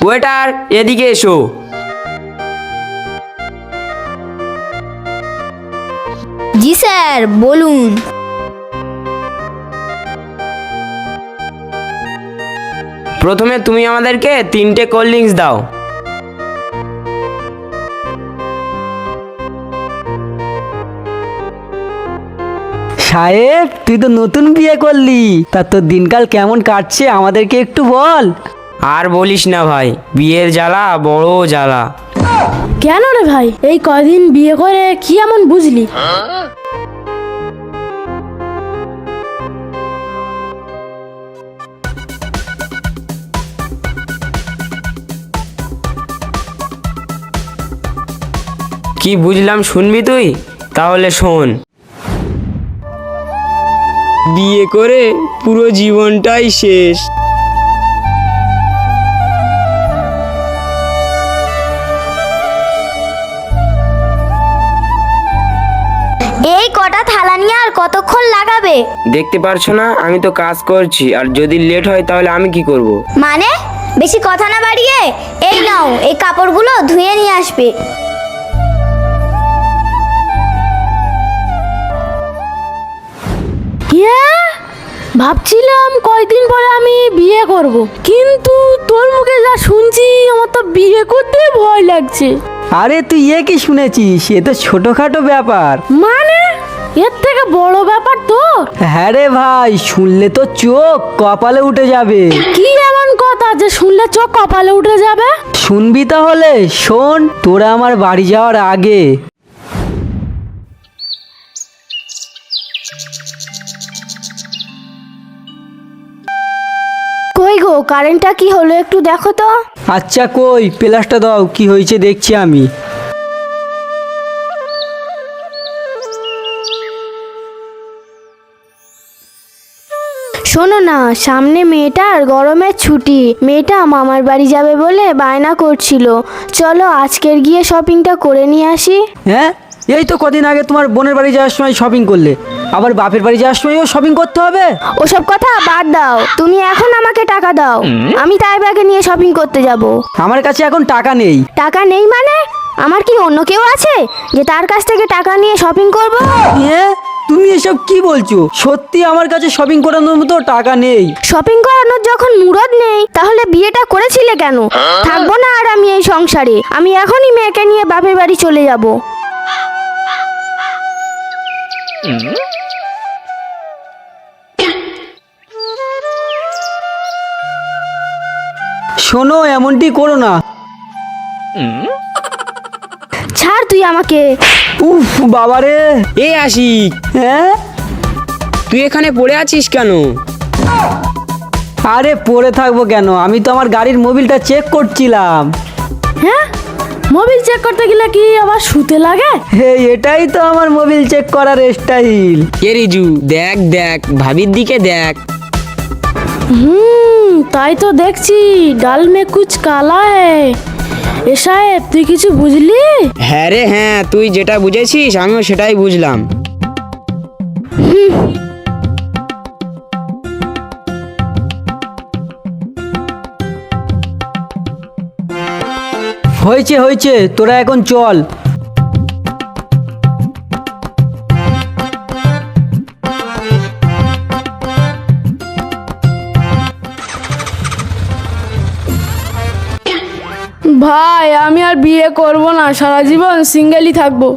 Waiter, এদিকে এসো। জি sir, বলুন। প্রথমে তুমি আমাদেরকে 3টে কোল্ড ড্রিঙ্কস দাও। সাহেব, তুই তো নতুন বিয়ে করলি, তা তোর দিনকাল কেমন কাটছে আমাদেরকে একটু বল। আর বলিস না ভাই, বিয়ের জ্বালা বড় জ্বালা। কেন রে ভাই, এই কদিন বিয়ে করে কি এমন বুঝলি? কি বুঝলাম শুনবি তুই? তাহলে শোন। বিয়ে করে পুরো জীবনটাই শেষ। এই কটা থালা নিয়ে আর কতক্ষণ লাগাবে? দেখতে পারছো না আমি তো কাজ করছি, আর যদি লেট হয় তাহলে আমি কি করব? মানে বেশি কথা না বাড়িয়ে এই নাও, এই কাপড়গুলো ধুয়ে নিয়ে আসবে। ভাবছিলাম কয়দিন পরে আমি বিয়ে করব, কিন্তু তোর মুখে যা শুনছি আমার তো বিয়ে করতে ভয় লাগছে। আরে তুই কি শুনেছিস? এ তো ছোটখাটো ব্যাপার। মানে এর থেকে বড় ব্যাপার তো? হ্যাঁ রে ভাই, শুনলে তো চোখ কপালে উঠে যাবে। কি এমন কথা যে শুনলে চোখ কপালে উঠে যাবে? শুনবি তাহলে শোন, তোরা আমার বাড়ি যাওয়ার আগে কই গো, কারেন্টটা কি হলো একটু দেখো তো। আচ্ছা কই, প্লাসটা দাও, কি হয়েছে দেখছি আমি। শোনো না, সামনে মেয়েটার গরমের ছুটি, মেয়েটা মামার বাড়ি যাবে বলে বায়না করছিল, চলো আজকের গিয়ে শপিংটা করে নিয়ে আসি। হ্যাঁ, এই তো কদিন আগে তোমার বোনের বাড়ি যাওয়ার সময় শপিং করলে, আবার বাপের বাড়ি যাওয়ার সময়ও শপিং করতে হবে? ওসব কথা বাদ দাও, তুমি এখন আমাকে টাকা দাও, আমি তাই ব্যাগে নিয়ে শপিং করতে যাব। আমার কাছে এখন টাকা নেই। টাকা নেই মানে? আমার কি অন্য কেউ আছে যে তার কাছ থেকে টাকা নিয়ে শপিং করব? তুমি এসব কি বলছো? সত্যি আমার কাছে শপিং করানোর মতো টাকা নেই। শপিং করানোর যখন মুরদ নেই, তাহলে বিয়েটা করেছিলে কেন? থাকবো না আর আমি এই সংসারে, আমি এখনই মেয়েকে নিয়ে বাপের বাড়ি চলে যাব। শোনো, এমনটি করো না। ছাড় তুই আমাকে। উফ বাবারে। এ আশিক, হ্যাঁ, তুই এখানে পড়ে আছিস কেন? আরে পড়ে থাকবো কেন, আমি তো আমার গাড়ির মোবিলটা চেক করছিলাম। হ্যাঁ, মোবিল চেক করতে গেলে কি আবার শুতে লাগে? এটাই তো আমার মোবিল চেক করার স্টাইল। এ রিজু, দেখ দেখ, ভাবির দিকে দেখ। তাই তো দেখছি, ডাল মে কুচ কালা হ্যায়। এ সাহেব, তুই কিছু বুঝলি? হ্যাঁ রে হ্যাঁ, তুই যেটা বুঝেছিস আমিও সেটাই বুঝলাম। হয়েছে হয়েছে, তোরা এখন চল। ভাই, আমি আর বিয়ে করব না, সারা জীবন সিঙ্গেলই থাকবো।